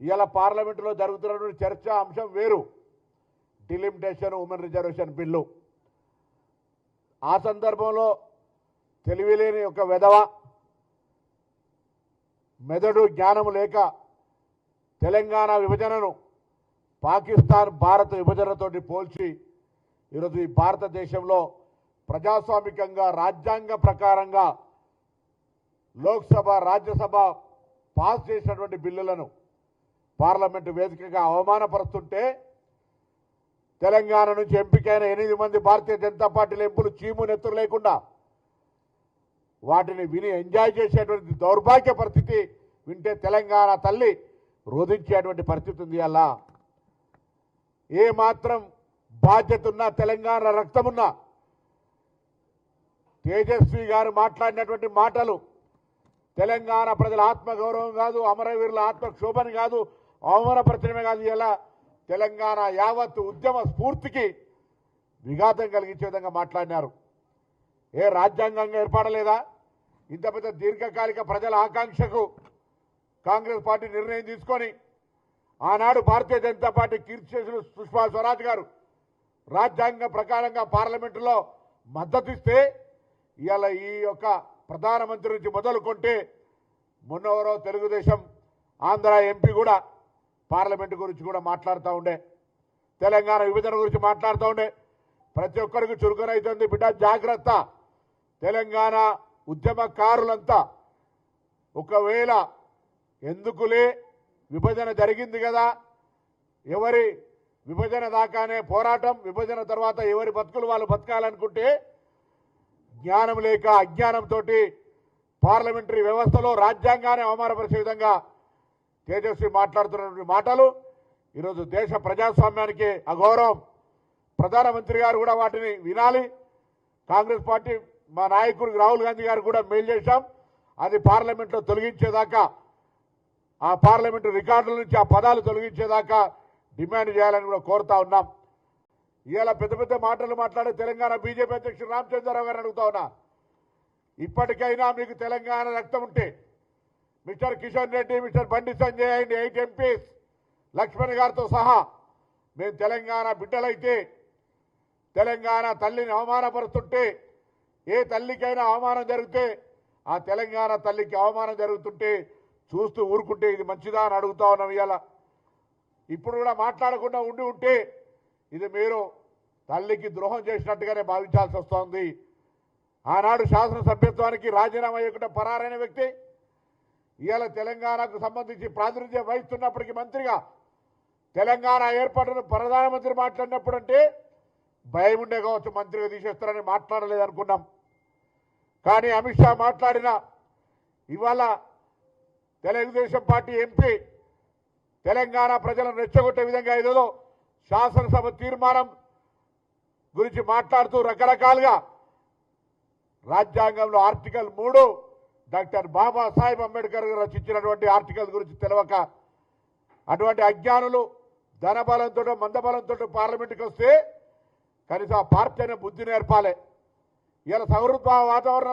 ఇవాళ పార్లమెంటులో జరుగుతున్నటువంటి చర్చ అంశం వేరు, డిలిమిటేషన్ ఉమెన్ రిజర్వేషన్ బిల్లు. ఆ సందర్భంలో తెలివిలేని ఒక వెధవ, మెదడు జ్ఞానము లేక తెలంగాణ విభజనను పాకిస్తాన్ భారత విభజనతోటి పోల్చి ఈరోజు ఈ భారతదేశంలో ప్రజాస్వామికంగా రాజ్యాంగ ప్రకారంగా లోక్సభ రాజ్యసభ పాస్ చేసినటువంటి బిల్లులను పార్లమెంటు వేదికగా అవమానపరుస్తుంటే తెలంగాణ నుంచి ఎంపికైన 8 మంది భారతీయ జనతా పార్టీల ఎంపులు చీము నెత్తురు లేకుండా వాటిని విని ఎంజాయ్ చేసేటువంటి దౌర్భాగ్య పరిస్థితి వింటే తెలంగాణ తల్లి రోధించేటువంటి పరిస్థితి ఉంది. అలా ఏ మాత్రం బాధ్యత ఉన్నా, తెలంగాణ రక్తమున్నా తేజస్వి గారు మాట్లాడినటువంటి మాటలు తెలంగాణ ప్రజల ఆత్మగౌరవం కాదు, అమరవీరుల ఆత్మక్షోభని కాదు, అవమానపరచడమే కాదు, ఇలా తెలంగాణ యావత్ ఉద్యమ స్ఫూర్తికి విఘాతం కలిగించే విధంగా మాట్లాడినారు. ఏ రాజ్యాంగంగా ఏర్పడలేదా? ఇంత పెద్ద దీర్ఘకాలిక ప్రజల ఆకాంక్షకు కాంగ్రెస్ పార్టీ నిర్ణయం తీసుకొని ఆనాడు భారతీయ జనతా పార్టీ కీర్తిశేషులు సుష్మా స్వరాజ్ గారు రాజ్యాంగం ప్రకారంగా పార్లమెంటులో మద్దతిస్తే ఇవాళ ఈ యొక్క ప్రధానమంత్రి నుంచి మొదలుకొంటే మొన్నవరో తెలుగుదేశం ఆంధ్ర ఎంపీ కూడా పార్లమెంటు గురించి కూడా మాట్లాడుతూ ఉండే, తెలంగాణ విభజన గురించి మాట్లాడుతూ ఉండే. ప్రతి ఒక్కరికి చురుకునైతుంది, బిడ్డ జాగ్రత్త. తెలంగాణ ఉద్యమకారులంతా ఒకవేళ ఎందుకులే విభజన జరిగింది కదా, ఎవరి విభజన దాకానే పోరాటం, విభజన తర్వాత ఎవరి బతుకులు వాళ్ళు బతకాలనుకుంటే జ్ఞానం లేక అజ్ఞానంతో పార్లమెంటరీ వ్యవస్థలో రాజ్యాంగాన్ని అవమానపరిచే విధంగా తేజస్వి మాట్లాడుతున్నటువంటి మాటలు ఈరోజు దేశ ప్రజాస్వామ్యానికి అగౌరవం. ప్రధానమంత్రి గారు కూడా వాటిని వినాలి. కాంగ్రెస్ పార్టీ మా నాయకుడు రాహుల్ గాంధీ గారు కూడా మెయిల్ చేశాం, అది పార్లమెంట్లో తొలగించేదాకా, ఆ పార్లమెంటు రికార్డుల నుంచి ఆ పదాలు తొలగించేదాకా డిమాండ్ చేయాలని కూడా కోరుతా ఉన్నాం. ఇవాళ పెద్ద పెద్ద మాటలు మాట్లాడే తెలంగాణ బీజేపీ అధ్యక్షుడు రామచంద్రరావు గారిని అడుగుతా ఉన్నా, ఇప్పటికైనా మీకు తెలంగాణ రక్తం ఉంటే mister Kishan Reddy, mister Bandi Sanjay and 8 MPs Laxman గారితో సహా మేము తెలంగాణ బిడ్డలైతే తెలంగాణ తల్లిని అవమానపరుస్తుంటే, ఏ తల్లికైనా అవమానం జరిగితే ఆ తెలంగాణ తల్లికి అవమానం జరుగుతుంటే చూస్తూ ఊరుకుంటే ఇది మంచిదా అని అడుగుతా ఉన్నాం. ఇవాళ ఇప్పుడు కూడా మాట్లాడకుండా ఉంటే ఇది మీరు తల్లికి ద్రోహం చేసినట్టుగానే భావించాల్సి వస్తోంది. ఆనాడు శాసనసభ్యత్వానికి రాజీనామా చేయకుండా పరారైన వ్యక్తి ఇవాళ తెలంగాణకు సంబంధించి ప్రాతినిధ్యం వహిస్తున్నప్పటికీ మంత్రిగా తెలంగాణ ఏర్పాటును ప్రధానమంత్రి మాట్లాడినప్పుడు అంటే భయం ఉండే కావచ్చు, మంత్రిగా తీసేస్తారని మాట్లాడలేదనుకున్నాం. కానీ అమిత్ షా మాట్లాడిన ఇవాళ తెలుగుదేశం పార్టీ ఎంపీ తెలంగాణ ప్రజలను రెచ్చగొట్టే విధంగా ఏదో శాసనసభ తీర్మానం గురించి మాట్లాడుతూ రకరకాలుగా రాజ్యాంగంలో ఆర్టికల్ 3 డాక్టర్ బాబాసాహెబ్ అంబేద్కర్ గారు రచించినటువంటి ఆర్టికల్ గురించి తెలవక అటువంటి అజ్ఞానులు ధనబలంతో మందబలంతో పార్లమెంటుకి వస్తే కనీసం ఆ పార్టీ అనే బుద్ధి నేర్పాలి. ఇలా సౌహృద వాతావరణం